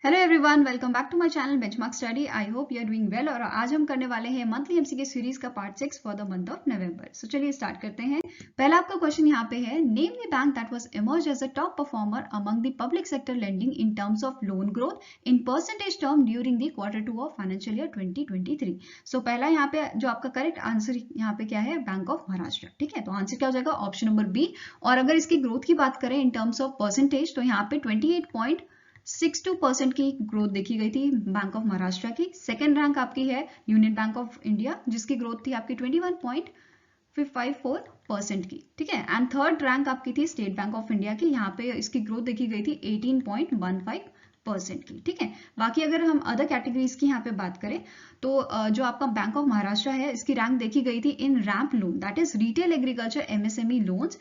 Hello everyone, welcome back to my channel benchmark study. I hope you are doing well. और आज हम करने वाले हैं मंथली एमसीक्यू सीरीज का part 6 for the month of November. So चलिए start करते हैं। पहला आपका क्वेश्चन यहाँ पे है, name the bank that was emerge as a top performer among the public sector lending in terms of loan growth in percentage term during the Q2 of financial year 2023। So पहला यहाँ पे जो आपका correct answer यहाँ पे क्या है, bank of Maharashtra. ठीक है, तो आंसर क्या हो जाएगा, ऑप्शन नंबर बी। और अगर इसकी ग्रोथ की बात करें इन टर्म्स ऑफ परसेंटेज, तो यहाँ पे 28.62% की ग्रोथ देखी गई थी बैंक ऑफ महाराष्ट्र की। सेकेंड रैंक आपकी है यूनियन बैंक ऑफ इंडिया, जिसकी ग्रोथ थी आपकी 21.54% की। ठीक है, एंड थर्ड रैंक आपकी थी स्टेट बैंक ऑफ इंडिया की, यहाँ पे इसकी ग्रोथ देखी गई थी 18.15% की। ठीक है, बाकी अगर हम अदर कैटेगरीज की यहाँ पे बात करें तो जो आपका बैंक ऑफ महाराष्ट्र है, इसकी रैंक देखी गई थी in ramp loan, that is retail agriculture MSME loans,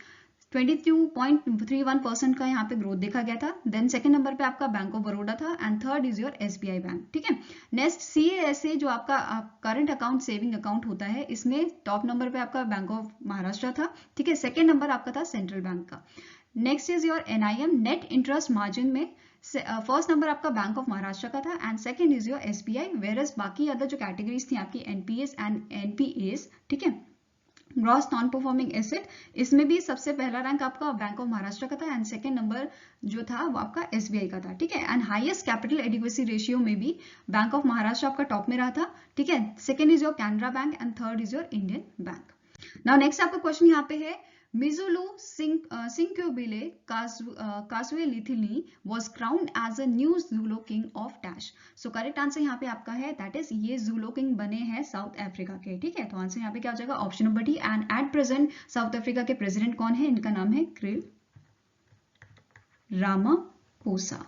22.31% का यहाँ पे ग्रोथ देखा गया था। देन सेकंड नंबर पे आपका बैंक ऑफ बड़ौदा था and third is your SBI bank. ठीक है, नेक्स्ट सीएएसए जो आपका करंट अकाउंट सेविंग अकाउंट होता है, इसमें टॉप नंबर पे आपका बैंक ऑफ महाराष्ट्र था। ठीक है, सेकंड नंबर आपका था सेंट्रल बैंक का। Next is your NIM net interest margin में फर्स्ट नंबर आपका बैंक ऑफ महाराष्ट्र का था and second is your SBI. Whereas बाकी अदर जो कैटेगरीज थी आपकी एनपीएस एंड एनपीएस, ठीक है, ग्रॉस नॉन परफॉर्मिंग एसेट, इसमें भी सबसे पहला रैंक आपका बैंक ऑफ महाराष्ट्र का था एंड सेकंड नंबर जो था वो आपका एसबीआई का था। ठीक है, and highest capital adequacy ratio में भी बैंक ऑफ महाराष्ट्र आपका टॉप में रहा था। ठीक है, second is your Canara bank and third is your Indian bank. Now next आपका क्वेश्चन यहाँ पे है, Mizulu Sinkubile Kaswelithini was crowned as a new Zulu king of Dash. So correct answer यहाँ पे आपका है that is ये Zulu king बने हैं साउथ अफ्रीका के। ठीक है, तो आंसर यहाँ पे क्या हो जाएगा, option number D. And at present South Africa के प्रेसिडेंट कौन है, इनका नाम है क्रिल रामापोसा।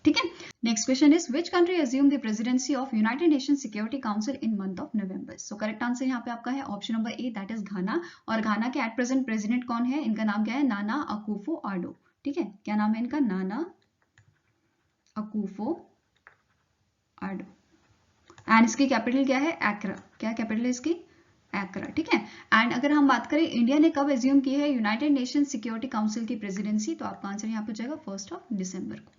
ठीक है, next question is which country assume the presidency of United Nation Security Council in month of November. So correct answer यहाँ पे आपका है option number A, that is Ghana. और घाना के एट प्रेजेंट प्रेसिडेंट कौन है, इनका नाम क्या है, नाना अकुफो आडो। ठीक है, क्या नाम है इनका, नाना अकुफो आडो। एंड इसकी कैपिटल क्या है, एक्रा। क्या कैपिटल है इसकी, एक्रा। ठीक है, एंड अगर हम बात करें इंडिया ने कब एज्यूम की है यूनाइटेड नेशन सिक्योरिटी काउंसिल की प्रेसिडेंसी, तो आपका आंसर यहाँ पे जाएगा 1 दिसंबर को।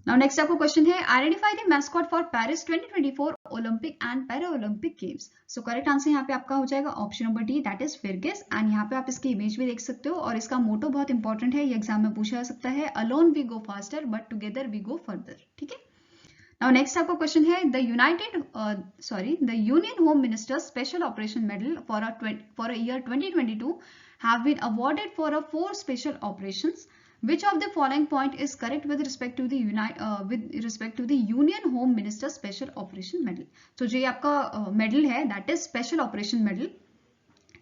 नाउ नेक्स्ट आपको क्वेश्चन है, identify the mascot for Paris 2024 Olympic and para Olympic games. So correct answer यहाँ पे आपका हो जाएगा option number D, that is Phryges. And यहाँ पे आप इसकी इमेज भी देख सकते हो और इसका मोटो बहुत इंपॉर्टेंट है, ये एग्जाम में पूछा जा सकता है, alone we go faster but together we go further. ठीक है, नाउ नेक्स्ट आपका क्वेश्चन है, the union home minister special operation medal for a year 2022 have been awarded for 4 special operations. Which of the following point is correct with respect to the Union Home Minister Special Operation Medal? So जो ये आपका medal है, that is Special Operation Medal,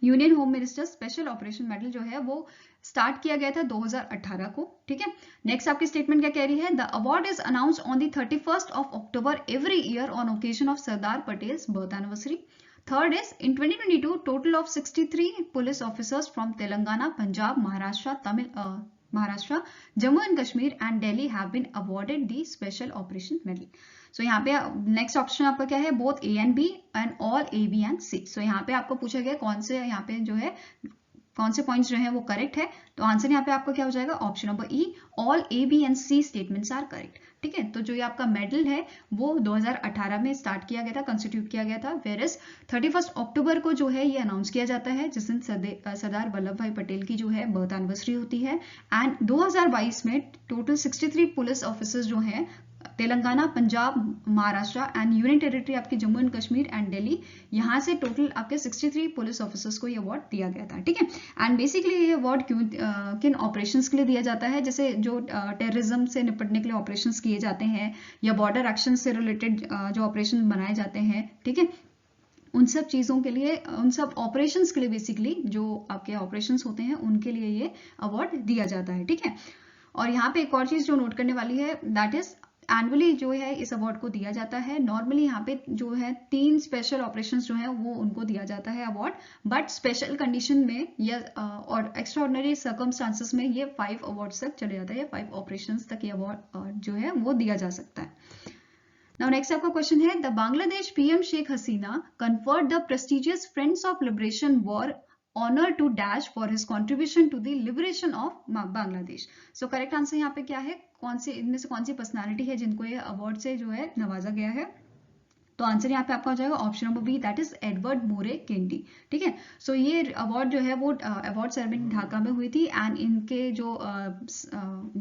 union home minister special operation medal जो है वो start किया गया था 2018 को। ठीक है, नेक्स्ट आपकी स्टेटमेंट क्या कह रही है, the award is announced on the 31st of October every year on occasion of Sardar Patel's birth anniversary. Third is in 2022 total of 63 police officers from Telangana, Punjab, Maharashtra, Jammu and Kashmir and Delhi have been awarded the special operation medal. So यहाँ पे next option आपका क्या है, both A and B and all A B and C. So यहाँ पे आपको पूछा गया कौन से यहाँ पे जो है कौन से पॉइंट्स जो है वो करेक्ट है, तो आंसर यहाँ पे आपका क्या हो जाएगा, option number E, all A B and C statements are correct. ठीक है, तो जो ये आपका मेडल है वो 2018 में स्टार्ट किया गया था, कंस्टिट्यूट किया गया था, वेरस 31 अक्टूबर को जो है ये अनाउंस किया जाता है, जिस दिन सरदार वल्लभ भाई पटेल की जो है बर्थ एनिवर्सरी होती है। एंड 2022 में टोटल 63 पुलिस ऑफिसर्स जो हैं Telangana, Punjab, Maharashtra and union territory आपकी जम्मू एंड कश्मीर एंड दिल्ली, यहाँ से टोटल आपके 63 पुलिस ऑफिसर्स को ये अवार्ड दिया गया था। ठीक है, एंड बेसिकली ये अवार्ड किन ऑपरेशंस के लिए दिया जाता है, जैसे जो टेररिज्म से निपटने के लिए ऑपरेशंस किए जाते हैं या बॉर्डर एक्शन से रिलेटेड जो ऑपरेशन बनाए जाते हैं, ठीक है, उन सब चीज़ों के लिए, उन सब ऑपरेशंस के लिए बेसिकली जो आपके ऑपरेशंस होते हैं उनके लिए ये अवार्ड दिया जाता है। ठीक है, और यहाँ पे एक और चीज़ जो नोट करने वाली है, दैट इज एनुअली जो है इस अवार्ड को दिया जाता है। नॉर्मली यहाँ पे जो है 3 स्पेशल ऑपरेशंस जो है वो उनको दिया जाता है अवार्ड, बट स्पेशल कंडीशन में या और एक्स्ट्राऑर्डिनरी सर्कमस्टांसेस में ये 5 अवार्ड्स तक चले जाता है, 5 ऑपरेशंस तक ये अवार्ड जो है वो दिया जा सकता है। नाउ नेक्स्ट आपका क्वेश्चन है, the Bangladesh PM Sheikh Hasina conferred the prestigious Friends of Liberation War honour to dash for his contribution to the liberation of Bangladesh. So correct answer यहाँ पे क्या है, कौन सी इनमें से कौन सी पर्सनालिटी है जिनको ये अवार्ड से जो है नवाजा गया है? तो आंसर यहाँ पे आपका हो जाएगा option number B, that is Edward Moore Kennedy. ठीक है, सो ये अवार्ड जो है वो अवार्ड सेरेमनी ढाका में हुई थी एंड इनके जो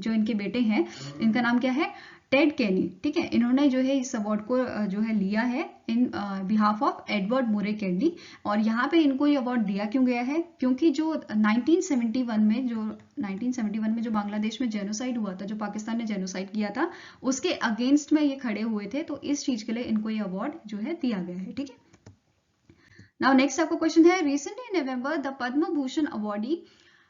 इनके बेटे हैं, इनका नाम क्या है, टेड केनी। ठीक है, इन्होंने जो है इस अवार्ड को जो है लिया है in behalf of Edward Moore Kennedy. और यहाँ पे इनको ये अवार्ड दिया क्यों गया है, क्योंकि जो 1971 में जो बांग्लादेश में जेनोसाइड हुआ था, जो पाकिस्तान ने जेनोसाइड किया था, उसके अगेंस्ट में ये खड़े हुए थे, तो इस चीज के लिए इनको ये अवार्ड जो है दिया गया है। ठीक है, नाउ नेक्स्ट आपका क्वेश्चन है, recently in November the Padma Bhushan awardee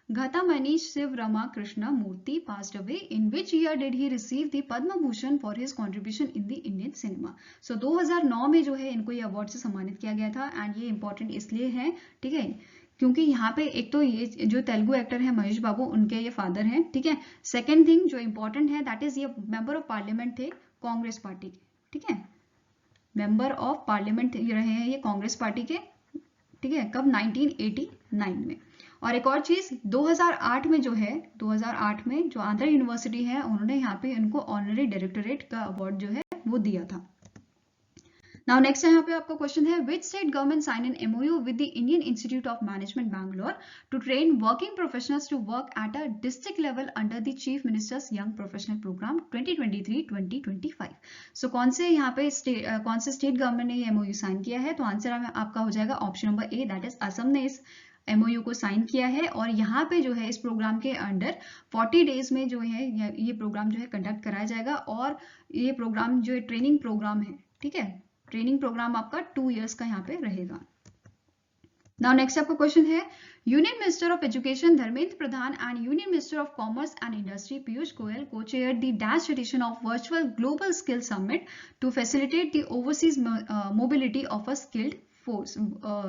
Ghatamani Shiv Rama Krishna Murthy passed away. In which year did he receive the Padma Bhushan for his contribution in the Indian cinema? So 2009 में जो है इनको ये award से सम्मानित किया गया था एंड ये इंपॉर्टेंट इसलिए है, ठीक है, क्योंकि यहाँ पे एक तो ये जो तेलुगु एक्टर है महेश बाबू, उनके ये फादर हैं। ठीक है, सेकेंड थिंग जो इंपॉर्टेंट है दैट इज ये मेंबर ऑफ पार्लियामेंट थे कांग्रेस पार्टी के। ठीक है, मेंबर ऑफ पार्लियामेंट रहे हैं ये कांग्रेस पार्टी के। ठीक है, कब, 1989 में। और एक और चीज 2008 में जो है, 2008 में जो आंध्र यूनिवर्सिटी है, उन्होंने यहाँ पे इनको ऑनररी डायरेक्टरेट का अवार्ड जो है वो दिया था। नाउ नेक्स्ट यहाँ पे आपका क्वेश्चन है, which state government sign an MOU with the Indian Institute of Management Bangalore to train working professionals to work at a district level under the chief minister's young professional programme 2023-2025। So कौन से यहाँ पे कौन से state government ने ये MOU sign किया है? तो आंसर आपका हो जाएगा option number A, that is Assam ने इस MOU को साइन किया है। और यहाँ पे जो है इस प्रोग्राम के अंडर 40 डेज में जो है ये प्रोग्राम जो है कंडक्ट कराया जाएगा। और ये प्रोग्राम जो है ट्रेनिंग प्रोग्राम है, ठीक है, ट्रेनिंग प्रोग्राम आपका 2 इयर्स का यहाँ पे रहेगा। नाउ नेक्स्ट आपका क्वेश्चन है, union minister of education Dharmendra Pradhan and union minister of commerce and industry Piyush Goyal co-chaired the dash edition of virtual global skill summit to facilitate the overseas mobility of a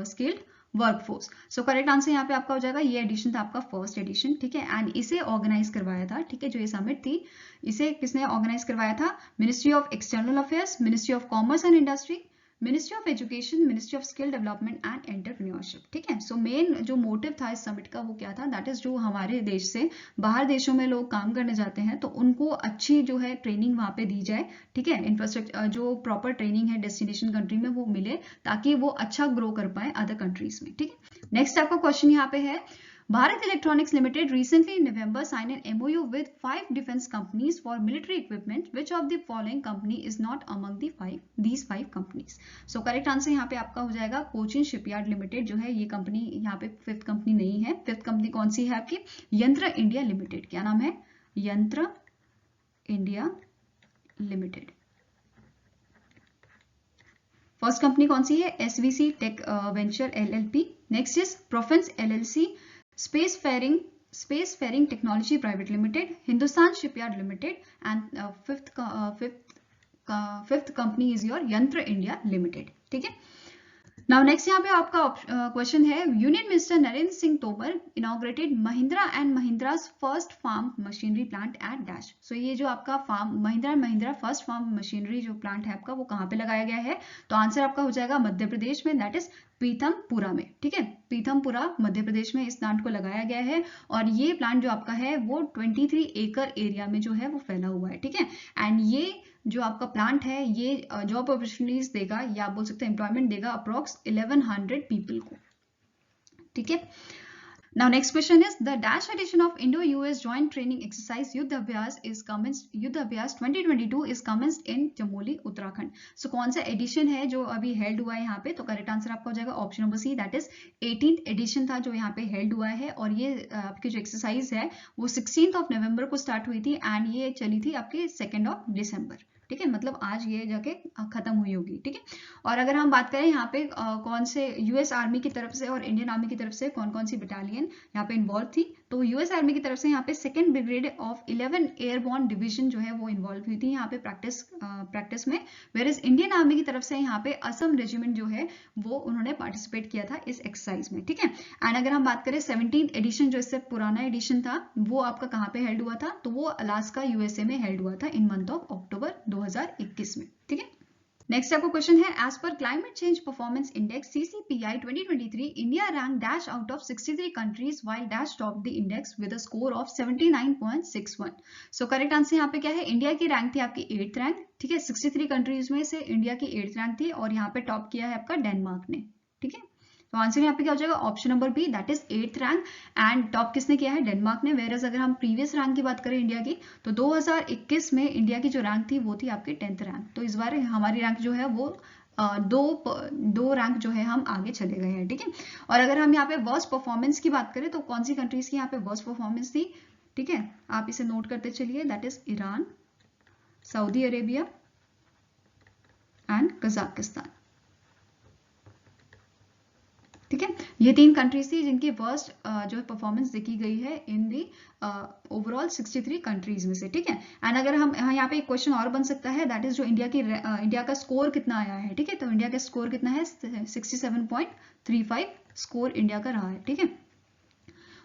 skilled workforce. So correct answer यहाँ पे आपका हो जाएगा, ये addition था आपका first edition. ठीक है, एंड इसे ऑर्गेनाइज करवाया था, ठीक है, जो ये समिट थी इसे किसने ऑर्गेनाइज करवाया था? Ministry of external affairs, ministry of commerce and industry, ministry of education, ministry of skill development and entrepreneurship. ठीक है, सो मेन जो मोटिव था इस समिट का वो क्या था? दैट इज जो हमारे देश से बाहर देशों में लोग काम करने जाते हैं तो उनको अच्छी जो है ट्रेनिंग वहां पे दी जाए। ठीक है, इंफ्रास्ट्रक्चर जो प्रॉपर ट्रेनिंग है डेस्टिनेशन कंट्री में वो मिले ताकि वो अच्छा ग्रो कर पाए अदर कंट्रीज में। ठीक है, नेक्स्ट आपका क्वेश्चन यहाँ पे है, Bharat Electronics Limited recently in November signed an MOU with 5 defense companies for military equipment. Which of the following company is not among these 5 companies? So correct answer यहाँ पे आपका हो जाएगा Cochin Shipyard Limited जो है ये company यहाँ पे 5th कंपनी नहीं है। 5th कंपनी कौन सी है आपकी? यंत्र इंडिया लिमिटेड। क्या नाम है? यंत्र इंडिया लिमिटेड। फर्स्ट कंपनी कौन सी है? SVC tech venture LLP। Next is प्रोफेंस LLC, Spacefaring Technology Private Limited, Hindustan Shipyard Limited, and fifth company is your Yantra India Limited. ठीक है, नाउ नेक्स्ट यहाँ पे आपका क्वेश्चन है, union minister Narendra Singh Tomar inaugurated Mahindra and Mahindra's first farm machinery plant at dash. सो ये जो आपका महिंद्रा फर्स्ट फार्म मशीनरी जो प्लांट है आपका वो कहाँ पे लगाया गया है? तो आंसर आपका हो जाएगा मध्य प्रदेश में, दैट इज पीथमपुरा में। ठीक है, पीथमपुरा मध्य प्रदेश में इस प्लांट को लगाया गया है। और ये प्लांट जो आपका है वो 23 एकड़ एरिया में जो है वो फैला हुआ है। ठीक है, एंड ये जो आपका प्लांट है ये जॉब अपॉर्चुनिटीज देगा या आप बोल सकते हैं एम्प्लॉयमेंट देगा अप्रॉक्स 1100 पीपल को। ठीक है, now next question is, the dash edition of Indo US joint training exercise Yudh Abhyas 2022 is commenced in Chamoli Uttarakhand. सो कौन सा एडिशन है जो अभी हेल्ड हुआ है यहाँ पे? तो करेक्ट आंसर आपका हो जाएगा option number C, that is 18th edition था जो यहाँ पे हेल्ड हुआ है। और ये आपकी जो एक्सरसाइज है वो 16th नवंबर को स्टार्ट हुई थी एंड ये चली थी आपके 2 दिसंबर। ठीक है, मतलब आज ये जाके खत्म हुई होगी। ठीक है, और अगर हम बात करें यहाँ पे कौन से US आर्मी की तरफ से और इंडियन आर्मी की तरफ से कौन कौन सी बटालियन यहाँ पे इन्वॉल्व थी, तो US आर्मी की तरफ से यहाँ पे 2nd brigade of 11 airborne division जो है वो इन्वॉल्व हुई थी यहाँ पे प्रैक्टिस में। वेयरएज इंडियन आर्मी की तरफ से यहाँ पे असम रेजिमेंट जो है वो उन्होंने पार्टिसिपेट किया था इस एक्सरसाइज में। ठीक है, एंड अगर हम बात करें 17th एडिशन जो इससे पुराना एडिशन था वो आपका कहाँ पे हेल्ड हुआ था? तो वो अलास्का USA में हेल्ड हुआ था इन मंथ ऑफ अक्टूबर 2021 में। ठीक है, नेक्स्ट आपको क्वेश्चन है, एज पर climate change performance index CCPI 2023, India rank dash out of 63 countries while dash top the index with a score of 79.61। So correct answer यहाँ पे क्या है, इंडिया की रैंक थी आपकी 8th रैंक, ठीक है, 63 कंट्रीज में से इंडिया की 8th रैंक थी और यहाँ पे टॉप किया है आपका डेनमार्क ने, ठीक है। तो आंसर यहाँ पे क्या हो जाएगा, option number B, that is 8th rank, and top किसने किया है, डेनमार्क ने। वेरएज अगर हम प्रीवियस रैंक की बात करें इंडिया की, तो 2021 में इंडिया की जो रैंक थी वो थी आपकी 10th रैंक। तो इस बार हमारी रैंक जो है वो दो रैंक जो है हम आगे चले गए हैं, ठीक है। और अगर हम यहाँ पे वर्स्ट परफॉर्मेंस की बात करें तो कौन सी कंट्रीज की यहाँ पे वर्स्ट परफॉर्मेंस थी, ठीक है, आप इसे नोट करते चलिए, that is Iran, Saudi Arabia and Kazakhstan, ठीक है। ये 3 कंट्रीज थी जिनकी वर्स्ट जो है परफॉर्मेंस देखी गई है इन दी ओवरऑल 63 कंट्रीज में से, ठीक है। एंड अगर हम यहाँ पे एक क्वेश्चन और बन सकता है, दैट इज जो इंडिया का स्कोर कितना आया है, ठीक है। तो इंडिया का स्कोर कितना है, 67.35 स्कोर इंडिया का रहा है, ठीक है।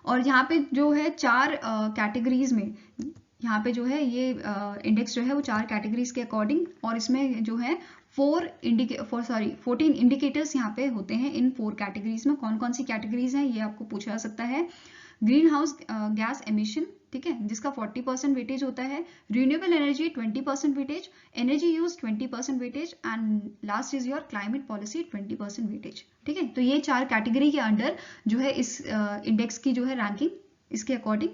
और यहाँ पे जो है 4 कैटेगरीज में यहाँ पे जो है ये इंडेक्स जो है वो 4 कैटेगरीज के अकॉर्डिंग, और इसमें जो है 14 इंडिकेटर्स यहाँ पे होते हैं इन 4 कैटेगरीज में। कौन कौन सी कैटेगरीज हैं ये आपको पूछा जा सकता है। ग्रीन हाउस गैस एमिशन, ठीक है, जिसका 40% वेटेज होता है, renewable energy 20% weightage, energy use 20% weightage, and last is your climate policy 20% weightage, ठीक है। तो ये 4 कैटेगरी के अंडर जो है इस इंडेक्स की जो है रैंकिंग, इसके अकॉर्डिंग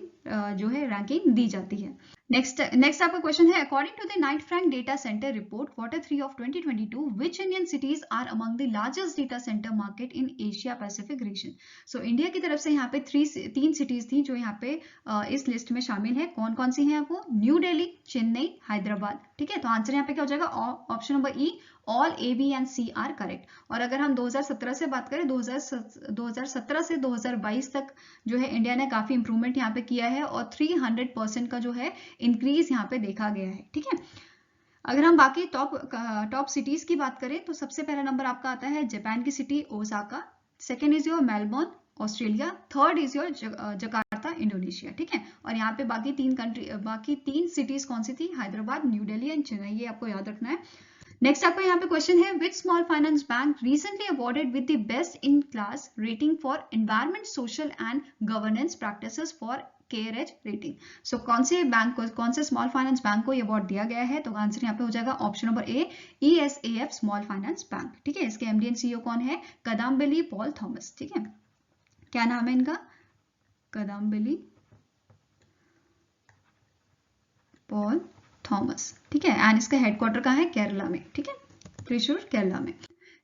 जो है रैंकिंग दी जाती है। नेक्स्ट आपका क्वेश्चन है, according to the Knight Frank data centre report Q3 of 2022, which Indian cities are among the largest data center market in Asia Pacific region? So India की तरफ से यहाँ पे 3 सिटीज थी जो यहाँ पे इस लिस्ट में शामिल है। कौन कौन सी हैं वो, न्यू दिल्ली, चेन्नई, हैदराबाद, ठीक है। तो आंसर यहाँ पे क्या हो जाएगा, option number E, all A, B and C are correct. और अगर हम 2017 से बात करें, 2017 से 2022 तक जो है इंडिया ने काफी इंप्रूवमेंट यहाँ पे किया है और 300% का जो है इंक्रीज यहाँ पे देखा गया है, ठीक है। अगर हम बाकी टॉप सिटीज की बात करें तो सबसे पहला नंबर आपका आता है जापान की city Osaka, second is your Melbourne Australia, third is your Jakarta Indonesia, ठीक है। और यहाँ पे बाकी तीन सिटीज कौन सी थी, हैदराबाद, न्यू दिल्ली एंड चेन्नई, ये आपको याद रखना है। नेक्स्ट आपका यहाँ पे क्वेश्चन है, which small finance bank recently awarded with the best in class rating for environment, social and governance practices for CareEdge rating. सो कौन से बैंक को, कौन से स्मॉल फाइनेंस बैंक को ये अवार्ड दिया गया है, तो आंसर यहाँ पे हो जाएगा ऑप्शन नंबर ए, ESAF स्मॉल फाइनेंस बैंक, ठीक है। इसके MD एंड CEO कौन है, कदम्बिली पॉल थॉमस, ठीक है। क्या नाम है इनका, कदम्बिली पॉल थॉमस, ठीक है। एंड इसका हेडक्वार्टर कहाँ है, केरला में, ठीक है, त्रिशूर, केरला में।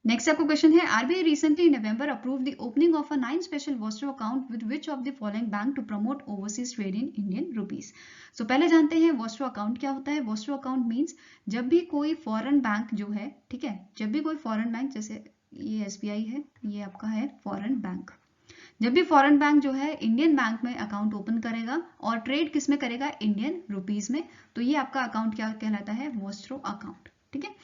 नेक्स्ट आपको क्वेश्चन है, RBI recently in November approved the opening of a 9 special Vostro account with which of the following bank to promote overseas trade in Indian rupees? So पहले जानते हैं Vostro अकाउंट क्या होता है। Vostro अकाउंट मीन्स जब भी कोई foreign bank जो है, ठीक है, जब भी कोई फॉरेन बैंक, जैसे ये SBI है, ये आपका है फॉरेन बैंक, जब भी फॉरेन बैंक जो है इंडियन बैंक में अकाउंट ओपन करेगा और ट्रेड किस में करेगा, इंडियन रुपीज में, तो ये आपका अकाउंट क्या कहलाता है, वोस्ट्रो अकाउंट, ठीक है।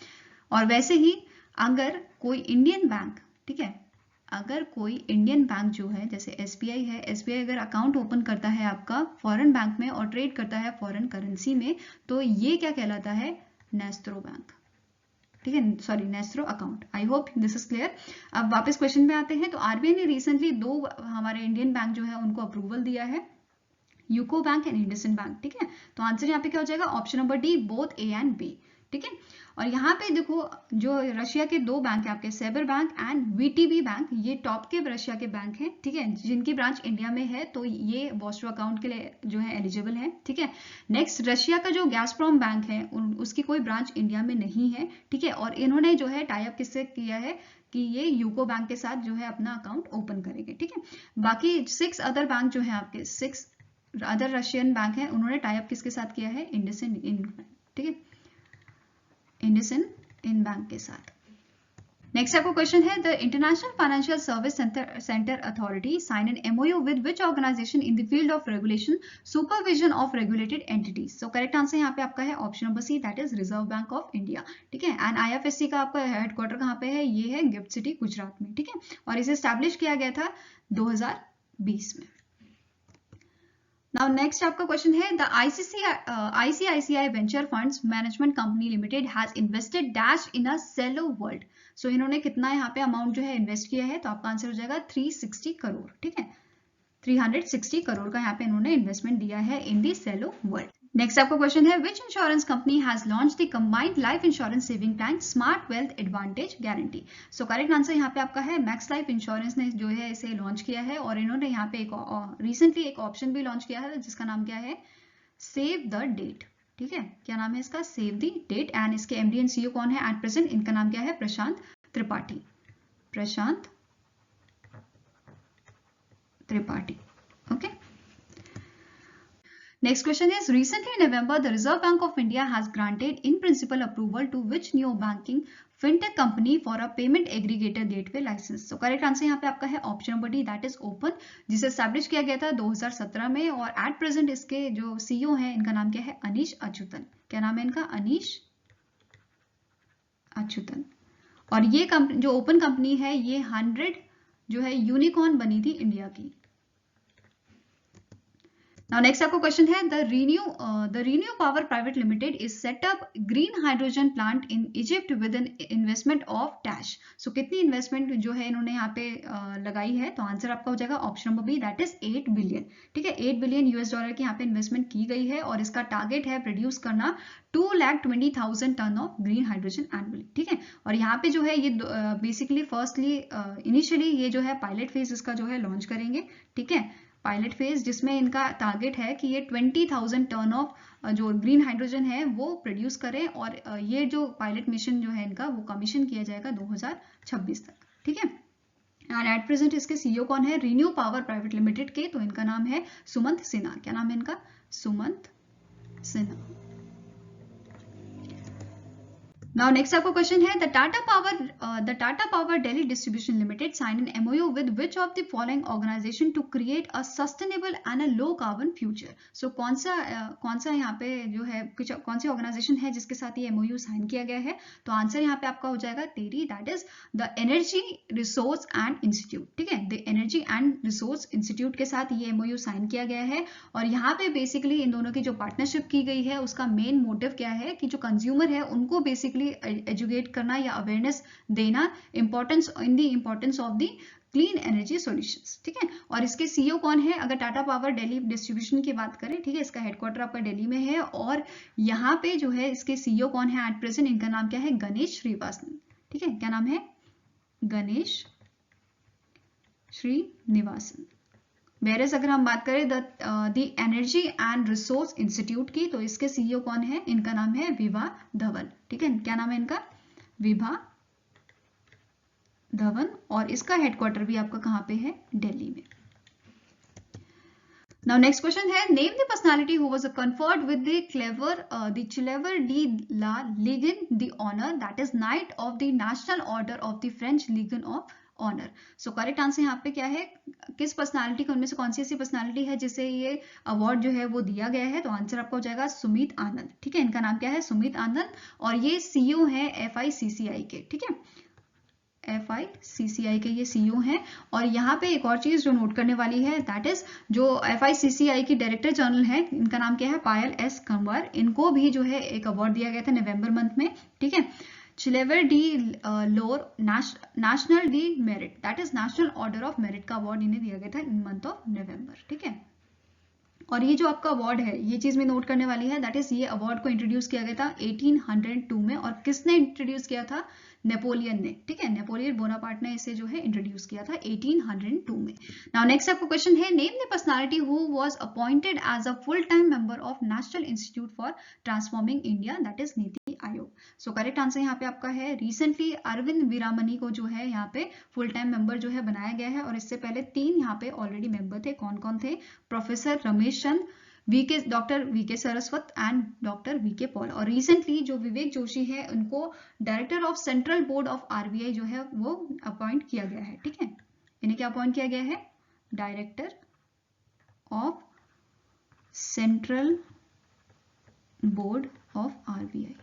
और वैसे ही अगर कोई इंडियन बैंक, ठीक है, अगर कोई इंडियन बैंक जो है, जैसे SBI है, SBI अगर अकाउंट ओपन करता है आपका फॉरेन बैंक में और ट्रेड करता है फॉरेन करेंसी में, तो ये क्या कहलाता है, नेस्ट्रो बैंक, ठीक है, sorry nostro account. I hope this is clear. अब वापस क्वेश्चन पे आते हैं, तो RBI ने रिसेंटली 2 हमारे इंडियन बैंक जो है उनको अप्रूवल दिया है, UCO bank and IndusInd bank, ठीक है। तो आंसर यहाँ पे क्या हो जाएगा, option number D, both A and B, ठीक है। और यहाँ पे देखो जो रशिया के 2 बैंक है आपके, Sber bank and VTB bank, ये टॉप के रशिया के बैंक हैं, ठीक है, जिनकी ब्रांच इंडिया में है, तो ये वोस्ट्रो अकाउंट के लिए जो है एलिजिबल है, ठीक है। नेक्स्ट रशिया का जो गैसप्रोम बैंक है उसकी कोई ब्रांच इंडिया में नहीं है, ठीक है। और इन्होंने जो है टाई अप किससे किया है कि ये यूको बैंक के साथ जो है अपना अकाउंट ओपन करेंगे, ठीक है। बाकी 6 अदर बैंक जो है आपके, 6 अदर रशियन बैंक है, उन्होंने टाई अप किसके साथ किया है, इंडसइंड, ठीक है, इंडसइंड बैंक के साथ। नेक्स्ट आपको क्वेश्चन है, the international financial service centre authority sign an MOU with which organisation in the field of regulation, supervision of regulated entities. So correct answer यहाँ पे आपका है option number C, that is Reserve Bank of India, ठीक है। And IFSC का आपका headquarter कहाँ पे है, ये है गिफ्ट सिटी, गुजरात में, ठीक है। और इसे स्टैब्लिश किया गया था 2020 में। नाउ नेक्स्ट आपका क्वेश्चन है the ICICI venture funds management company limited has invested dash in a Cello World. सो इन्होंने कितना यहाँ पे अमाउंट जो है इन्वेस्ट किया है, तो आपका आंसर हो जाएगा 360 करोड़। ठीक है, 360 करोड़ का यहाँ पे इन्होंने इन्वेस्टमेंट दिया है इन दी सेलो वर्ल्ड। नेक्स्ट आपका क्वेश्चन है which insurance company has launch the combined life insurance saving plan smart wealth advantage guarantee. So correct answer यहाँ पे आपका है मैक्स लाइफ इंश्योरेंस ने जो है इसे लॉन्च किया है, और इन्होंने यहाँ पे एक रिसेंटली एक ऑप्शन भी लॉन्च किया है जिसका नाम क्या है, सेव द डेट। ठीक है, क्या नाम है इसका, सेव द डेट। एंड इसके MD एंड CEO कौन है एट प्रेजेंट, इनका नाम क्या है, प्रशांत त्रिपाठी। प्रशांत Tripathi. Okay. Next question is recently in November the Reserve Bank of India has granted in principle approval to which new banking fintech company for a payment aggregator gateway license. So correct answer यहाँ पे आपका है option number D, that is open, जिसे establish किया गया था 2017 में, और एट प्रेजेंट इसके जो CEO हैं इनका नाम क्या है, अनीश अच्युतन। क्या नाम है इनका, अनीश अच्युतन। और ये जो ओपन कंपनी है ये 100 जो है यूनिकॉर्न बनी थी इंडिया की। Now next आपको क्वेश्चन है the Renew Power Private Limited is set up green hydrogen plant in Egypt with an investment of dash. So कितनी इन्वेस्टमेंट जो है इन्होंने यहाँ पे लगाई है, तो आंसर आपका हो जाएगा option number B, that is 8 billion. ठीक है, 8 बिलियन US डॉलर की यहाँ पे इन्वेस्टमेंट की गई है, और इसका टारगेट है प्रोड्यूस करना 2,20,000 tonne of green hydrogen annually. ठीक है, और यहाँ पे जो है ये बेसिकली फर्स्टली इनिशियली ये जो है पायलट फेज इसका जो है लॉन्च करेंगे। ठीक है, पायलट फेज जिसमें इनका टारगेट है कि ये 20,000 टन ऑफ जो ग्रीन हाइड्रोजन है वो प्रोड्यूस करें, और ये जो पायलट मिशन जो है इनका वो कमीशन किया जाएगा 2026 तक। ठीक है, एंड एट प्रेजेंट इसके CEO कौन है, रीन्यू पावर प्राइवेट लिमिटेड के, तो इनका नाम है सुमंत सिन्हा। क्या नाम है इनका, सुमंत सिन्हा। Now next आपका क्वेश्चन है the Tata Power Delhi Distribution Limited signed an MOU with which of the following organization to create a sustainable and a low carbon future. So कौन सा यहाँ पे जो है कौन सी ऑर्गेनाइजेशन है जिसके साथ ये MOU साइन किया गया है, तो आंसर यहाँ पे आपका हो जाएगा TERI, that is the energy resource and institute. ठीक है, the energy and resource institute के साथ ये MOU साइन किया गया है, और यहाँ पे बेसिकली इन दोनों की जो पार्टनरशिप की गई है उसका मेन मोटिव क्या है कि जो कंज्यूमर है उनको बेसिकली एजुकेट करना या अवेयरनेस देना importance of the clean energy solutions. ठीक है, और इसके CEO कौन है, अगर टाटा पावर दिल्ली डिस्ट्रीब्यूशन की बात करें, ठीक है, इसका हेडक्वार्टर आपका दिल्ली में है, और यहाँ पे जो है इसके CEO कौन है एट प्रेजेंट, इनका नाम क्या है, गणेश श्रीवास्तव। ठीक है, क्या नाम है, गणेश श्रीनिवासन। वेरस अगर हम बात करें the energy and resource institute की, तो इसके CEO कौन है, इनका नाम है विभा धवन। ठीक है, क्या नाम है इनका, विभा धवन, और इसका हेडक्वार्टर भी आपका कहाँ पे है, दिल्ली में। Now next question है name the personality who was conferred with the Chevalier de la Légion d'honneur, that is Knight of the National Order of the French Legion of honour. So correct answer यहाँ पे क्या है, किस personality को, उनमें से कौन सी ऐसी पर्सनालिटी है जिसे ये अवार्ड जो है वो दिया गया है, तो आंसर आपका हो जाएगा सुमित आनंद। ठीक है, इनका नाम क्या है, सुमित आनंद, और ये CEO है FICCI के। ठीक है, FICCI के ये CEO हैं। और यहाँ पे एक और चीज जो नोट करने वाली है, दैट इज जो FICCI की डायरेक्टर जनरल है, इनका नाम क्या है, पायल S कंवर। इनको भी जो है एक अवार्ड दिया गया था नवंबर मंथ में। ठीक है, चिलेवर डी लोर national D merit, that is national order of merit का अवार्ड इन्हें दिया गया था इन मंथ ऑफ नवंबर। ठीक है, और ये जो आपका अवार्ड है, ये चीज में नोट करने वाली है, दैट इज ये अवार्ड को इंट्रोड्यूस किया गया था 1802 में, और किसने इंट्रोड्यूस किया था, नेपोलियन ने। ठीक है, नेपोलियन बोनापार्ट ने इसे जो है इंट्रोड्यूस किया था 1802 में। नाउ नेक्स्ट आपको क्वेश्चन है name the personality who was appointed as a full time member of National Institute for Transforming India, that is NITI Aayog. So correct answer यहाँ पे आपका है रिसेंटली अरविंद वीरामनी को जो है यहाँ पे फुल टाइम मेंबर जो है बनाया गया है, और इससे पहले 3 यहाँ पे ऑलरेडी मेंबर थे। कौन कौन थे, professor Ramesh Chand, doctor VK Saraswat and doctor VK Paul, और रिसेंटली जो विवेक जोशी है उनको director of central board of RBI जो है वो अपॉइंट किया गया है। ठीक है, इन्हें क्या अपॉइंट किया गया है, director of central board of RBI।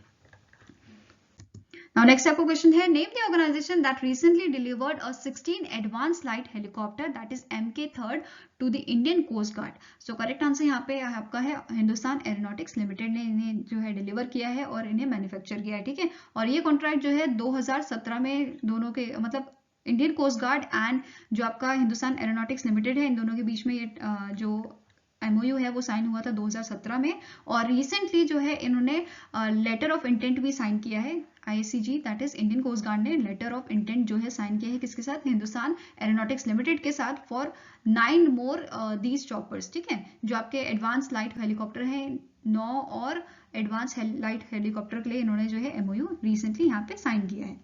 Now next आपको क्वेश्चन है, name the organisation that recently delivered a 16 advance light helicopter that is MK3 to the Indian coast guard. So correct answer यहाँ पे आपका है Hindustan aeronautics limited ने इन्हें जो है डिलीवर किया है और इन्हें मैन्युफैक्चर किया है, ठीक है। और ये कॉन्ट्रैक्ट जो है 2017 में दोनों के मतलब इंडियन कोस्ट गार्ड एंड जो आपका हिंदुस्तान एरोनॉटिक्स लिमिटेड है, इन दोनों के बीच में ये जो MOU है वो साइन हुआ था 2017 में। और रिसेंटली जो है इन्होंने लेटर ऑफ इंटेंट भी साइन किया है, ICG that is Indian coast guard ने लेटर ऑफ इंटेंट जो है साइन किया है किसके साथ, हिंदुस्तान एरोनॉटिक्स लिमिटेड के साथ, फॉर 9 मोर दीज चॉपर्स, ठीक है। जो आपके एडवांस लाइट हेलीकॉप्टर है 9 और एडवांस लाइट हेलीकॉप्टर के लिए इन्होंने जो है MOU रिसेंटली यहाँ पे साइन किया है।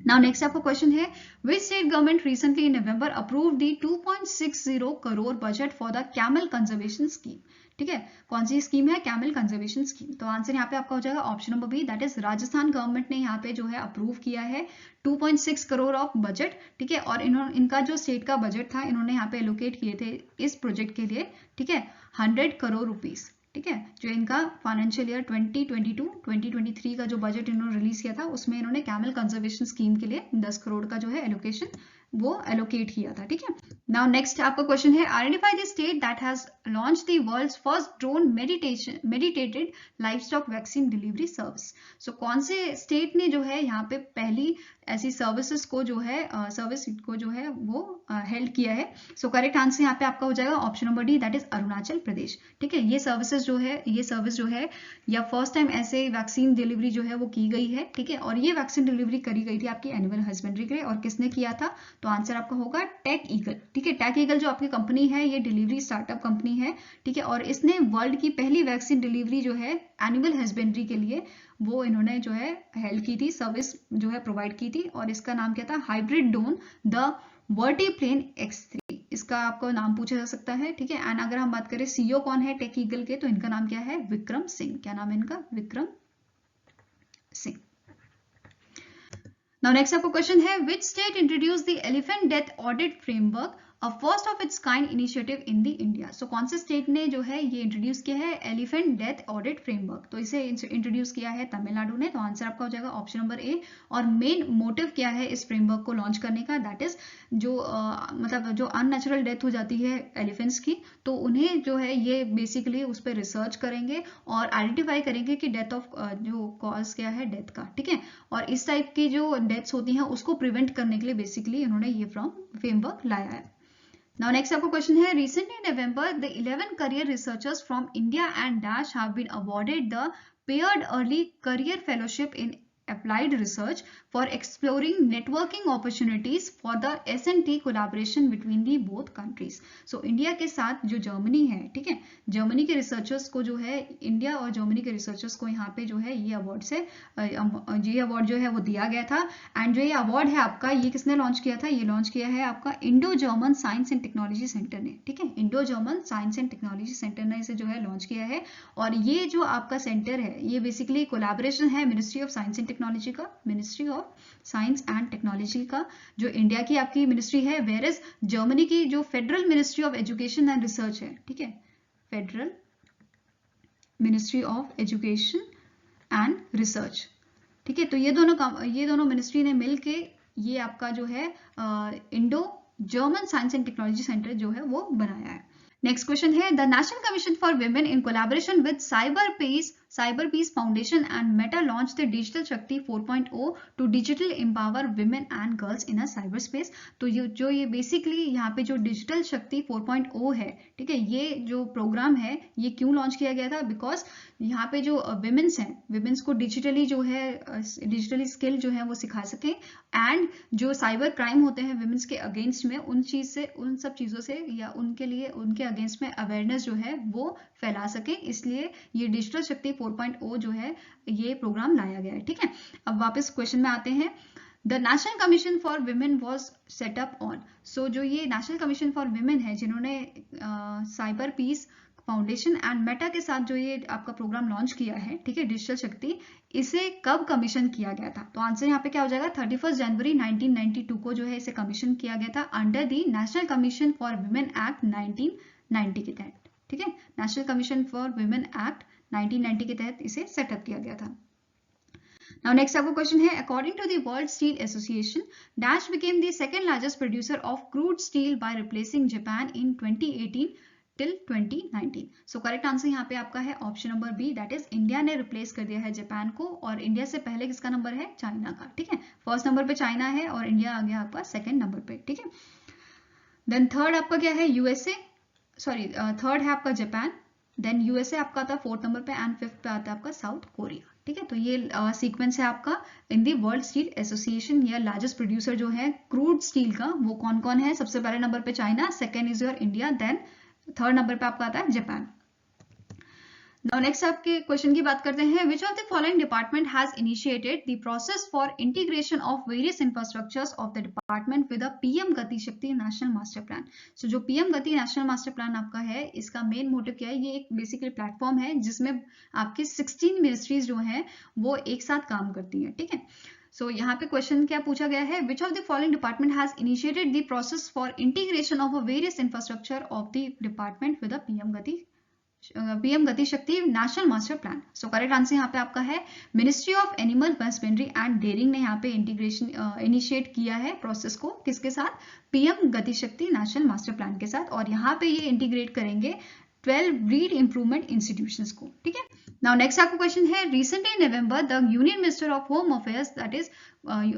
Now next आपका क्वेश्चन है, which state government recently in November approved the 2.60 crore budget for the camel conservation scheme, ठीक है। कौन सी स्कीम है, कैमल कंजर्वेशन स्कीम। तो आंसर यहाँ पे आपका हो जाएगा option number B, that is Rajasthan government ने यहाँ पे जो है अप्रूव किया है 2.6 करोड़ ऑफ बजट, ठीक है। और इनका जो स्टेट का बजट था इन्होंने यहाँ पे एलोकेट किए थे इस प्रोजेक्ट के लिए, ठीक है, 100 करोड़ रुपीज, ठीक है। जो इनका फाइनेंशियल ईयर 2022-2023 का जो बजट इन्होंने रिलीज किया था उसमें इन्होंने कैमल कंजर्वेशन स्कीम के लिए 10 करोड़ का जो है एलोकेशन वो एलोकेट किया था, ठीक है। नाउ नेक्स्ट आपका क्वेश्चन है, identify the state that has launch the world's first drone meditated livestock vaccine delivery service. सो कौन से स्टेट ने जो है यहाँ पे पहली ऐसी सर्विसेज को जो है वो हेल्ड किया है। सो करेक्ट आंसर यहाँ पे आपका हो जाएगा option number D, that is Arunachal Pradesh, ठीक है। ये सर्विस जो है या फर्स्ट टाइम ऐसे वैक्सीन डिलीवरी जो है वो की गई है, ठीक है। और ये वैक्सीन डिलीवरी करी गई थी आपकी एनिमल हस्बेंड्री के लिए, और किसने किया था, तो आंसर आपका होगा टेक ईगल, ठीक है। टेक ईगल जो आपकी कंपनी है ये डिलीवरी स्टार्टअप कंपनी है, ठीक है। और इसने वर्ल्ड की पहली वैक्सीन डिलीवरी जो है एनिमल हस्बेंड्री के लिए वो इन्होंने जो है हेल्ड की थी, सर्विस जो है प्रोवाइड की थी, और इसका नाम क्या था, हाइब्रिड ड्रोन द वर्टीप्लेन X3, इसका आपको नाम पूछा जा सकता है, ठीक है। एंड अगर हम बात करें CEO कौन है टेक ईगल के, तो इनका नाम क्या है, विक्रम सिंह। क्या नाम है इनका, विक्रम सिंह। Now next आपको क्वेश्चन है, which state introduced the elephant death audit framework, a first of its kind initiative in the India। So कौन से स्टेट ने जो है ये इंट्रोड्यूस किया है एलिफेंट डेथ ऑडिट फ्रेमवर्क, तो इसे इंट्रोड्यूस किया है तमिलनाडु ने। तो आंसर आपका हो जाएगा ऑप्शन नंबर ए। और मेन मोटिव क्या है इस फ्रेमवर्क को लॉन्च करने का, दैट इज जो मतलब जो अननेचुरल डेथ हो जाती है एलिफेंट्स की, तो उन्हें जो है ये बेसिकली उस पर रिसर्च करेंगे और आइडेंटिफाई करेंगे कि डेथ ऑफ जो कॉज क्या है डेथ का, ठीक है। और इस टाइप की जो डेथ्स होती हैं उसको प्रिवेंट करने के लिए बेसिकली इन्होंने ये फ्रेमवर्क लाया है। Now next आपको क्वेश्चन है, recently in November the 11 career researchers from India and Dash have been awarded the paired early career fellowship in applied research for exploring networking opportunities for the S&T collaboration between the both countries। So India के साथ जो Germany है, ठीक है, Germany के researchers को जो है, इंडिया और जर्मनी के रिसर्चर्स को यहाँ पे जो है ये अवार्ड जो है वो दिया गया था। एंड जो ये अवार्ड है आपका, ये किसने लॉन्च किया था, ये लॉन्च किया है आपका Indo German science and technology centre ने, ठीक है। Indo German science and technology centre ने इसे जो है लॉन्च किया है। और ये जो आपका सेंटर है ये बेसिकली कोलैबोरेशन है ministry of science and technology का, ministry of science and technology का, जो इंडिया की आपकी मिनिस्ट्री है, वेयर इज जर्मनी की जो federal ministry of education and research है, ठीक है, federal ministry of education and research, ठीक है। तो ये दोनों मिनिस्ट्री ने मिलके ये आपका जो है Indo German science and technology centre जो है वो बनाया है। नेक्स्ट क्वेश्चन है, the national commission for women in collaboration with cyber peace foundation and Meta launch the digital Shakti 4.0 to digital empower women and girls in a cyber space. तो ये basically यहाँ पे जो डिजिटल शक्ति 4.0 है, ठीक है, ये जो प्रोग्राम है ये क्यों लॉन्च किया गया था, बिकॉज यहाँ पे जो विमेन्स हैं, विमेन्स को डिजिटली स्किल जो है वो सिखा सके, एंड जो साइबर क्राइम होते हैं विमेन्स के अगेंस्ट में, उन सब चीजों से या उनके अगेंस्ट में अवेयरनेस जो है वो फैला सके, इसलिए ये डिजिटल शक्ति 4.0 जो है ये प्रोग्राम लाया गया है, ठीक है। अब वापस क्वेश्चन में आते हैं, the national commission for women was set up on. So जो ये नेशनल कमीशन फॉर विमेन है जिन्होंने cyber peace foundation and Meta के साथ जो ये आपका प्रोग्राम लॉन्च किया है, ठीक है, डिजिटल शक्ति, इसे कब कमीशन किया गया था, तो आंसर यहाँ पे क्या हो जाएगा, 31 जनवरी 1992 को जो है इसे कमीशन किया गया था under the national commission for women act 1990 के तहत, ठीक है। National commission for women act 1990 के तहत इसे सेटअप किया गया था। नाउ नेक्स्ट आपका क्वेश्चन है, according to the world steel association dash became the second largest producer of crude steel by replacing Japan in 2018 till 2019। So correct answer यहाँ पे आपका है option number B, that is India ने replace कर दिया है Japan को, और इंडिया से पहले किसका नंबर है, चाइना का। ठीक है, फर्स्ट नंबर पे चाइना है और इंडिया आ गया आपका सेकंड नंबर पे। ठीक है, देन थर्ड आपका क्या है, यूएसए, सॉरी थर्ड है आपका जापान, देन यूएसए आपका आता है फोर्थ नंबर पे, एंड फिफ्थ पे आता है आपका साउथ कोरिया। ठीक है, तो ये सीक्वेंस है आपका इन दी वर्ल्ड स्टील एसोसिएशन, या लार्जेस्ट प्रोड्यूसर जो है क्रूड स्टील का वो कौन कौन है। सबसे पहले नंबर पे China, second is your India, then third number पे आपका आता है जापान। नाउ नेक्स्ट आपके क्वेश्चन की बात करते हैं, which of the following department has initiated the process for integration of various infrastructures of the department with a PM Gati Shakti national master plan. सो जो पीएम गति नेशनल मास्टर प्लान आपका है, इसका मेन मोटिव क्या है, ये एक बेसिकली प्लेटफॉर्म है जिसमें आपकी 16 मिनिस्ट्रीज जो हैं वो एक साथ काम करती हैं। ठीक है, सो यहाँ पे क्वेश्चन क्या पूछा गया है, which of the following department has initiated the process for integration of various infrastructure of the department with a PM Gati Shakti national master plan. So correct answer यहाँ पे आपका है ministry of animal husbandry and dairying ने यहाँ पे integration initiate किया है process को, किसके साथ, PM Gati Shakti national master plan के साथ, और यहाँ पे ये इंटीग्रेट करेंगे 12 ब्रीड इंप्रूवमेंट इंस्टीट्यूशंस को। ठीक है, नाउ नेक्स्ट आपका क्वेश्चन है, recently in November the union minister of home affairs, that is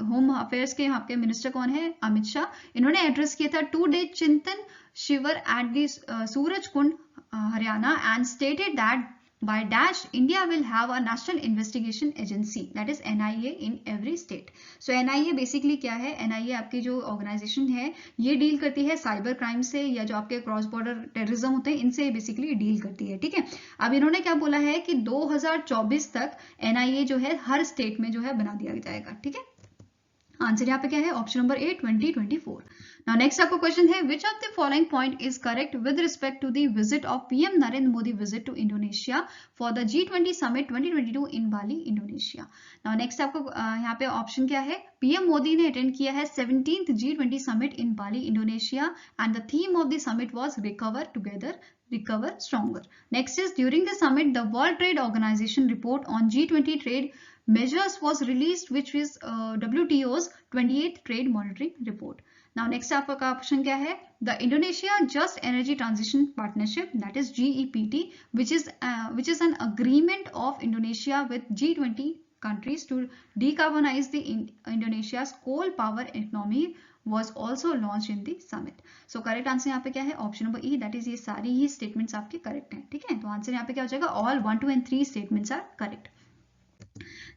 home affairs के यहाँ पे मिनिस्टर कौन है, अमित शाह, इन्होंने एड्रेस किया था 2 डे चिंतन शिविर at the Suraj Kund Haryana, and stated that by dash India will have a national investigation agency, that is NIA in every state. So NIA basically क्या है, NIA आपकी जो ऑर्गेनाइजेशन है ये डील करती है साइबर क्राइम से, या जो आपके क्रॉस बॉर्डर टेररिज्म होते हैं इनसे बेसिकली डील करती है। ठीक है, अब इन्होंने क्या बोला है कि 2024 तक NIA जो है हर स्टेट में जो है बना दिया जाएगा। ठीक है, आंसर यहाँ पे क्या है, option number A 2024। Now next आपका क्वेश्चन है, which of the following point is correct with respect to the visit of PM Narendra Modi visit to Indonesia for the G20 summit 2022 in Bali Indonesia. Now next आपको यहाँ पे option क्या है, PM Modi ने attend किया है 17th G20 summit in Bali Indonesia, and the theme of the summit was recover together recover stronger. Next is during the summit the World Trade Organization report on G20 trade measures was released, which is WTO's 28th trade monitoring report. Now next आपका option क्या है, the Indonesia Just Energy Transition Partnership, that is GEPT, which is an agreement of Indonesia with G20 countries to decarbonize the Indonesia's coal power economy was also launched in the summit. So correct answer यहाँ पे क्या है, option number E, that is ये सारी ही statements आपके correct हैं। ठीक है, तो आंसर यहाँ पे क्या हो जाएगा, all 1, 2 and 3 statements are correct.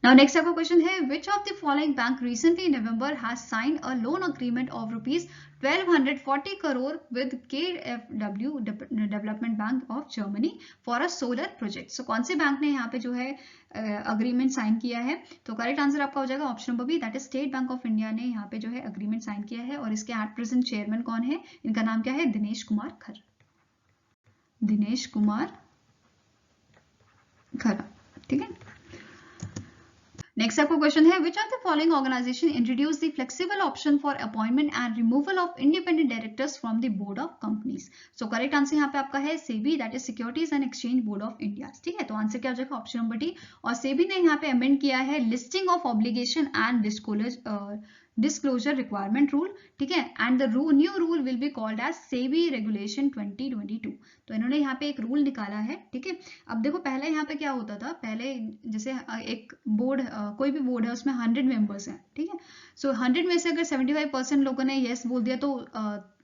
Now next आपका क्वेश्चन है, which of the following bank recently in November has signed a loan agreement of rupees 1240 crore with KfW Development Bank of Germany for a solar project. So कौन से bank ने यहाँ पे जो है agreement sign किया है, तो करेक्ट आंसर आपका हो जाएगा option number B, that is State Bank of India ने यहाँ पे जो है अग्रीमेंट साइन किया है, और इसके एट प्रेजेंट चेयरमैन कौन है, इनका नाम क्या है, दिनेश कुमार खरा। ठीक है, नेक्स्ट आपका क्वेश्चन है, which of the following organisation introduce the flexible option for appointment and removal of independent directors from the board of companies. So correct answer यहाँ पे आपका है SEBI, that is securities and exchange board of India. ठीक है, तो answer क्या हो जाएगा, ऑप्शन नंबर डी, और सेबी ने यहाँ पे अमेंड किया है listing of obligation and disclosure requirement rule. ठीक है, and the new rule will be called as SEBI regulation 2022। तो इन्होंने यहाँ पे एक रूल निकाला है। ठीक है, अब देखो पहले यहाँ पे क्या होता था, पहले जैसे एक बोर्ड, कोई भी बोर्ड है उसमें 100 मेंबर्स हैं। ठीक है, सो 100 में से अगर 75% लोगों ने येस बोल दिया, तो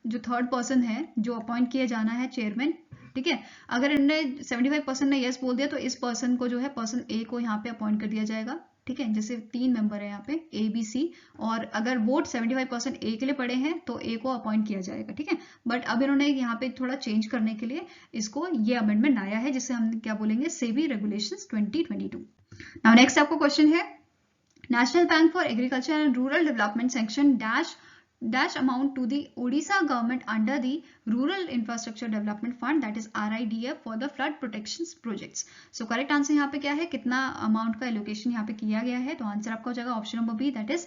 जो थर्ड पर्सन है जो अपॉइंट किया जाना है चेयरमैन, ठीक है, अगर इन्होंने 75% ने येस बोल दिया तो इस पर्सन को जो है पर्सन ए को यहाँ पे अपॉइंट कर दिया जाएगा। ठीक है, जैसे 3 मेंबर है यहाँ पे ए बी सी, और अगर वोट 75% ए के लिए पड़े हैं तो ए को अपॉइंट किया जाएगा। ठीक है, बट अब इन्होंने यहाँ पे थोड़ा चेंज करने के लिए इसको ये अमेंडमेंट आया है, जिसे हम क्या बोलेंगे, सेबी रेगुलेशंस 2022। नाउ नेक्स्ट आपको क्वेश्चन है, national bank for agriculture and rural development sanction dash amount to the Odisha government under the Rural Infrastructure Development Fund, that is RIDF, for the flood protections projects. So correct answer यहाँ पे क्या है, कितना amount का allocation यहाँ पे किया गया है, तो आंसर आपका हो जाएगा option number B, that is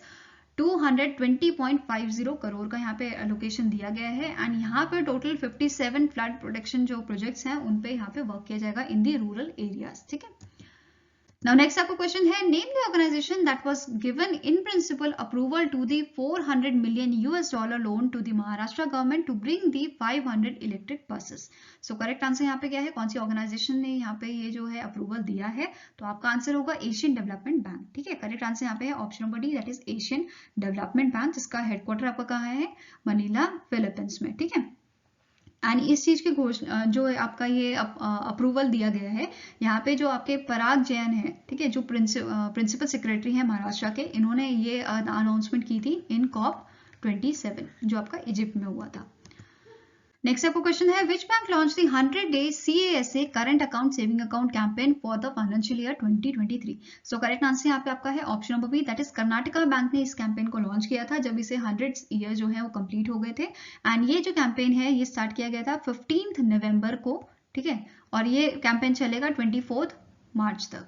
220.50 crore का यहाँ पे एलोकेशन दिया गया है, एंड यहाँ पे टोटल 57 फ्लड प्रोटेक्शन जो प्रोजेक्ट्स हैं उन पे यहाँ पे वर्क किया जाएगा इन दी रूरल एरियाज। ठीक है, Now next आपको क्वेश्चन है, name the organization that was given in principle approval to the 400 million US dollar loan to the Maharashtra government to bring the 500 electric buses. So correct answer यहाँ पे क्या है, कौन सी organisation ने यहाँ पे ये जो है अप्रूवल दिया है, तो आपका आंसर होगा एशियन डेवलपमेंट बैंक। ठीक है, करेक्ट आंसर यहाँ पे है option number D, that is Asian development bank, जिसका हेडक्वार्टर आपका कहाँ है, मनीला, फिलीपींस में। ठीक है, एंड इस चीज की घोषणा जो आपका ये अप्रूवल दिया गया है, यहाँ पे जो आपके पराग जैन है, ठीक है, जो प्रिंसिपल सेक्रेटरी है महाराष्ट्र के, इन्होंने ये अनाउंसमेंट की थी इन COP27 जो आपका इजिप्ट में हुआ था। नेक्स्ट आपको क्वेश्चन है, which bank launch the 100-day CASA current account saving account campaign for the financial year 2023। So correct answer यहाँ पे आपका है option number B, that is Karnataka bank ने इस कैंपेन को लॉन्च किया था जब इसे 100 ईयर जो है वो कंप्लीट हो गए थे। एंड ये जो कैंपेन है ये स्टार्ट किया गया था 15 नवंबर को। ठीक है, और ये कैंपेन चलेगा 24 मार्च तक,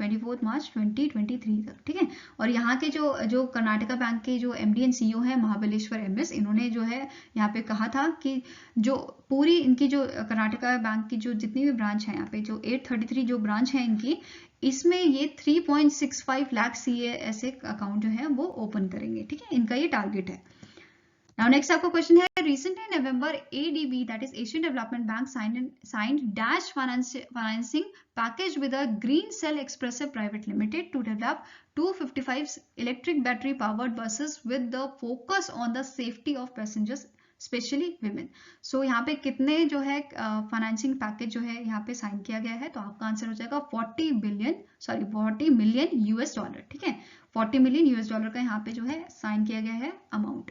24 मार्च 2023 तक। ठीक है, और यहाँ के जो कर्नाटका बैंक के जो MD एंड CEO है महाबलेश्वर MS, इन्होंने जो है यहाँ पे कहा था कि जो पूरी इनकी जो कर्नाटका बैंक की जो जितनी भी ब्रांच है, यहाँ पे जो 833 जो ब्रांच है इनकी, इसमें ये 3.65 लाख CASA अकाउंट जो है वो ओपन करेंगे। ठीक है, इनका ये टारगेट है। Now next आपका क्वेश्चन है, recently in November ADB, that is Asian Development Bank, signed dash financing package with a Green Cell Expressive Private Limited to develop 255 electric battery powered buses with the focus on the safety of passengers, specially women. So यहाँ पे कितने जो है financing package जो है यहाँ पे sign किया गया है, तो आपका आंसर हो जाएगा 40 मिलियन US डॉलर। ठीक है, 40 मिलियन US डॉलर का यहाँ पे जो है साइन किया गया है अमाउंट।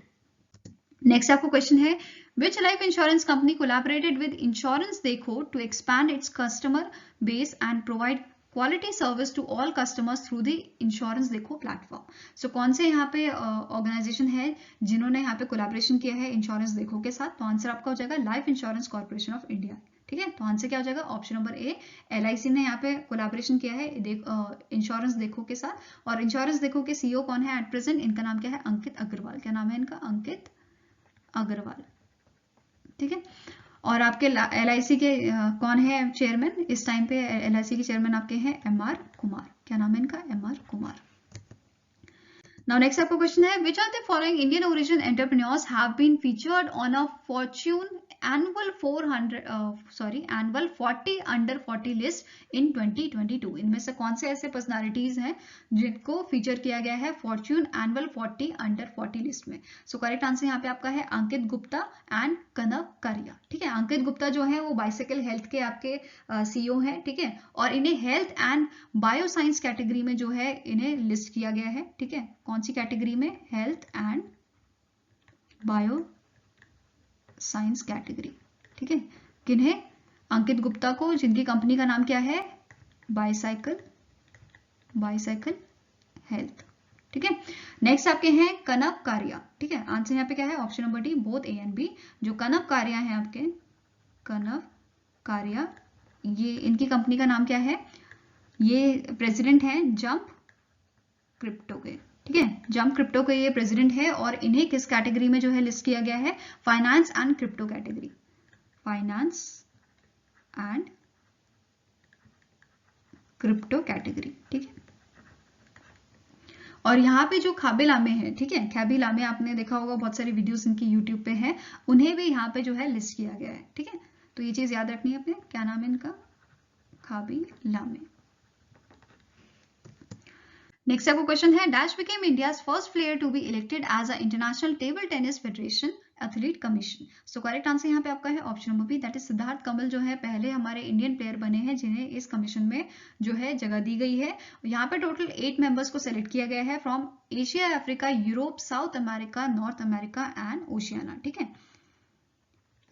नेक्स्ट आपको क्वेश्चन है, which life insurance company collaborated with insurance Dekho to expand its customer base and provide quality service to all customers through the insurance Dekho platform. So कौन से यहाँ पे ऑर्गेनाइजेशन है जिन्होंने यहाँ पे कोलैबोरेशन किया है इंश्योरेंस देखो के साथ, तो आंसर आपका हो जाएगा life insurance corporation of India. ठीक है, तो आंसर क्या हो जाएगा ऑप्शन नंबर ए, LIC ने यहाँ पे कोलैबोरेशन किया है इंश्योरेंस देखो के साथ। और इंश्योरेंस देखो के CEO कौन है एट प्रेजेंट, इनका नाम क्या है, अंकित अग्रवाल। क्या नाम है इनका, अंकित अग्रवाल। ठीक है, और आपके LIC के कौन है चेयरमैन इस टाइम पे, LIC के चेयरमैन आपके हैं MR कुमार। क्या नाम है इनका, MR कुमार। नाउ नेक्स्ट आपका क्वेश्चन है, which are the following Indian origin entrepreneurs have been featured on a Fortune annual 40 under 40 list in 2022। इनमें से कौन से ऐसे पर्सनालिटीज हैं जिनको फीचर किया गया है फॉर्च्यून एनुअल 40 अंडर 40 लिस्ट में। सो करेक्ट आंसर यहाँ पे आपका है अंकित गुप्ता एंड कनव कारिया। ठीक है, अंकित गुप्ता जो है वो बाइसाइकिल हेल्थ के आपके CEO हैं। ठीक है, और इन्हें health and bio science category में जो है इन्हें लिस्ट किया गया है। ठीक है, कौन सी कैटेगरी में, health and bio science category. ठीक है, किन्हें, अंकित गुप्ता को, जिनकी कंपनी का नाम क्या है, बाइसाइकिल हेल्थ। ठीक है, नेक्स्ट आपके हैं कनव कारिया। ठीक है, आंसर यहाँ पे क्या है option number D, both A and B। जो कनव कारिया है आपके, कनव कारिया, ये इनकी कंपनी का नाम क्या है, ये प्रेसिडेंट हैं जंप क्रिप्टो के। ठीक है, जंप क्रिप्टो के ये प्रेसिडेंट है और इन्हें किस कैटेगरी में जो है लिस्ट किया गया है, finance and crypto category, finance and crypto category. ठीक है, और यहाँ पे जो खाबे लामे है, ठीक है, खाबे लामे आपने देखा होगा, बहुत सारी वीडियोस इनकी यूट्यूब पे हैं, उन्हें भी यहाँ पे जो है लिस्ट किया गया है। ठीक है, तो ये चीज याद रखनी है अपने, क्या नाम है इनका, खाबे लामे। नेक्स्ट आपको क्वेश्चन है, dash became India's first player to be elected as a international table tennis federation athlete commission. So correct answer यहाँ पे आपका है option number B, that is Siddharth Kamal जो है पहले हमारे इंडियन प्लेयर बने हैं जिन्हें इस कमीशन में जो है जगह दी गई है। यहाँ पे टोटल 8 मेंबर्स को सेलेक्ट किया गया है from Asia, Africa, Europe, south America, north America and Oceania. ठीक है,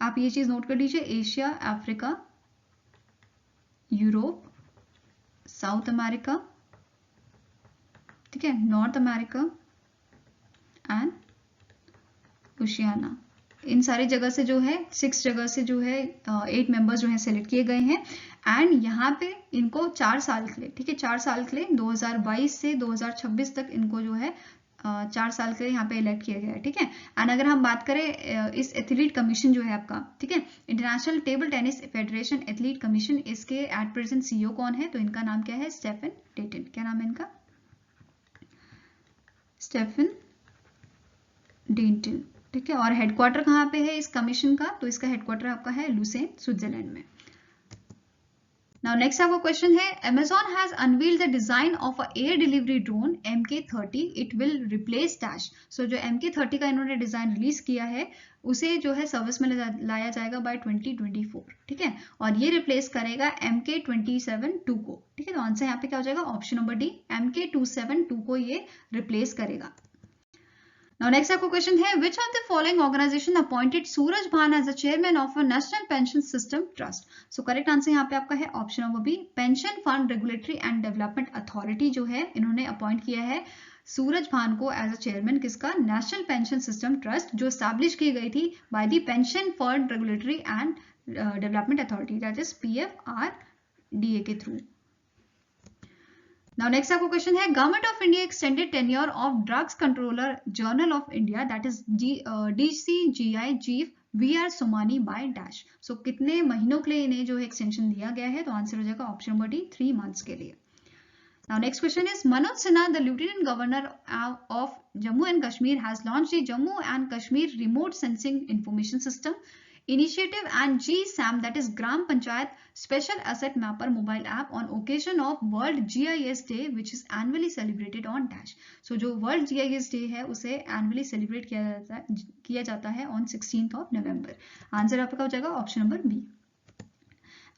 आप ये चीज नोट कर लीजिए, Asia, Africa, Europe, south America, ठीक है, नॉर्थ अमेरिका एंड ओशियाना। इन सारी जगह से जो है 6 जगह से जो है 8 मेंबर्स जो है सेलेक्ट किए गए हैं। एंड यहाँ पे इनको 4 साल के लिए, ठीक है, 4 साल के लिए 2022 से 2026 तक इनको जो है 4 साल के लिए यहाँ पे इलेक्ट किया गया है, ठीक है। एंड अगर हम बात करें इस एथलीट कमीशन जो है आपका, ठीक है, international table tennis federation athlete commission, इसके एट प्रेजेंट सीईओ कौन है? तो इनका नाम क्या है? Stefan Dainton. क्या नाम है इनका? स्टेफन डेटन, ठीक है। और हेडक्वार्टर कहाँ पे है इस कमीशन का? तो इसका हेडक्वार्टर आपका है लुसेन, स्विट्जरलैंड में। Now next आपका क्वेश्चन है, Amazon has unveiled the design of a air delivery drone MK30. It will replace Dash. So जो MK30 का इन्होंने डिजाइन रिलीज किया है उसे जो है सर्विस में लाया जाएगा बाय 2024, ठीक है। और ये रिप्लेस करेगा MK27-2 को, ठीक है। तो आंसर यहाँ पे क्या हो जाएगा? ऑप्शन नंबर डी, MK272 को ये रिप्लेस करेगा। Now next आपको क्वेश्चन है, which of the following organization appointed सूरज भान as the chairman of a national pension system trust? So correct answer यहाँ पे आपका है option number B, pension fund regulatory and development authority जो है इन्होंने अपॉइंट किया है सूरज भान को एज अ चेयरमैन, किसका? नेशनल पेंशन सिस्टम ट्रस्ट, जो स्टैब्लिश की गई थी by the pension fund regulatory and development authority, that is PFRDA के थ्रू। Now next आपको क्वेश्चन है, government of India extended tenure of drugs controller general of India, that is DCGI chief VR Somani by dash. So कितने महीनों के लिए इन्हें जो है एक्सटेंशन दिया गया है? तो आंसर हो जाएगा ऑप्शन नंबर डी, 3 मंथ्स के लिए। Now next question is, Manoj Sinha, the Lieutenant Governor of Jammu and Kashmir, has launched the Jammu and Kashmir Remote Sensing Information System Initiative and GSAM, that is Gram Panchayat Special Asset Mapper mobile app on occasion of World GIS Day, which is annually celebrated on dash. So जो World GIS Day है उसे annually celebrate किया जाता है on 16th of November. Answer आपका हो जाएगा option number B.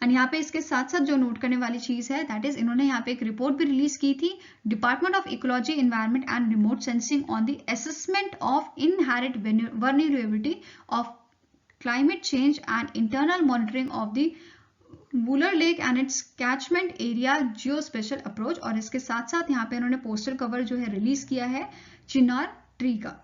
And यहाँ पे इसके साथ साथ जो नोट करने वाली चीज है, दैट इज इन्होंने यहाँ पे एक रिपोर्ट भी रिलीज की थी, department of ecology environment and remote sensing on the assessment of inherit vulnerability of climate change and internal monitoring of the Wooler Lake and its catchment area geospatial approach। और इसके साथ साथ यहाँ पे उन्होंने पोस्टर कवर जो है release किया है चिनार ट्री का।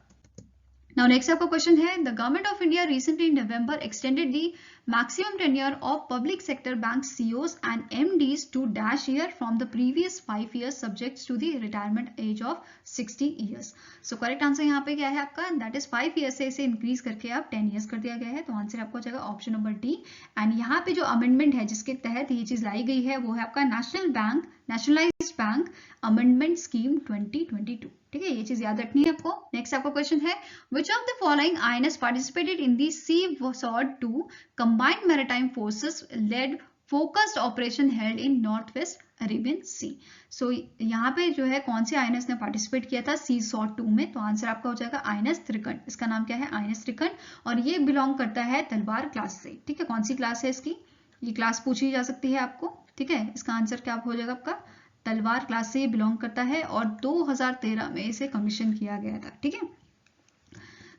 Now next आपका क्वेश्चन है, the government of India recently in November extended the maximum tenure of public sector bank CEOs and MDs to dash year from the previous 5 years subject to the retirement age of 60 years. So correct answer यहाँ पे क्या है आपका? That is 5 years से इसे increase करके आप 10 years कर दिया गया है। तो आंसर आपको हो जाएगा ऑप्शन नंबर डी। एंड यहाँ पे जो अमेंडमेंट है जिसके तहत ये चीज लाई गई है वो है आपका नेशनलाइज्ड बैंक अमेंडमेंट स्कीम 2022, ठीक है। ये चीज याद रखनी है आपको। नेक्स्ट आपका क्वेश्चन है, which of the following INS participated in the Sea-Sword 2 combined maritime forces led focused operation held in Northwest Arabian Sea? So यहाँ पे जो है कौन से INS ने पार्टिसिपेट किया था Sea-Sword 2 में? तो आंसर आपका हो जाएगा INS त्रिकंड। इसका नाम क्या है? INS त्रिकंड। और ये बिलोंग करता है तलवार क्लास से, ठीक है। कौन सी क्लास है इसकी? ये क्लास पूछी जा सकती है आपको, ठीक है। इसका आंसर क्या हो जाएगा आपका? तलवार क्लास से बिलोंग करता है और 2013 में इसे कमीशन किया गया था, ठीक है।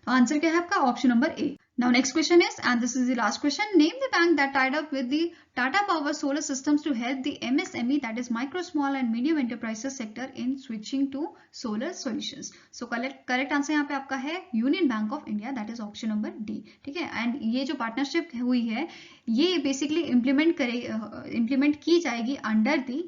तो आंसर क्या है आपका? Option number A. Now next question is, and this is the last question, name the bank that tied up with the Tata Power Solar Systems to help the MSME, that is micro, small and medium enterprises sector in switching to solar solutions. So correct answer यहाँ पे आपका है union bank of India, that is option number D, ठीक है। And ये जो partnership हुई है ये बेसिकली इम्प्लीमेंट की जाएगी under the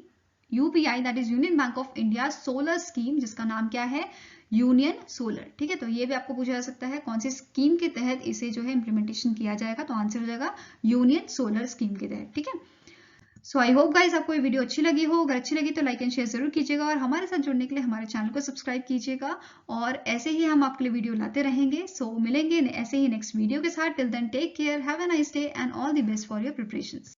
UBI, that is union bank of India solar scheme, जिसका नाम क्या है? यूनियन सोलर, ठीक है। तो ये भी आपको पूछा जा सकता है कौन सी स्कीम के तहत इसे जो है इम्प्लीमेंटेशन किया जाएगा? तो आंसर हो जाएगा यूनियन सोलर स्कीम के तहत, ठीक है। सो आई होप गाइज आपको ये वीडियो अच्छी लगी हो। अगर अच्छी लगी तो लाइक एंड शेयर जरूर कीजिएगा और हमारे साथ जुड़ने के लिए हमारे चैनल को सब्सक्राइब कीजिएगा और ऐसे ही हम आपके लिए वीडियो लाते रहेंगे। सो मिलेंगे ऐसे ही नेक्स्ट वीडियो के साथ। Till then take care, have a nice day and all the best for your preparations.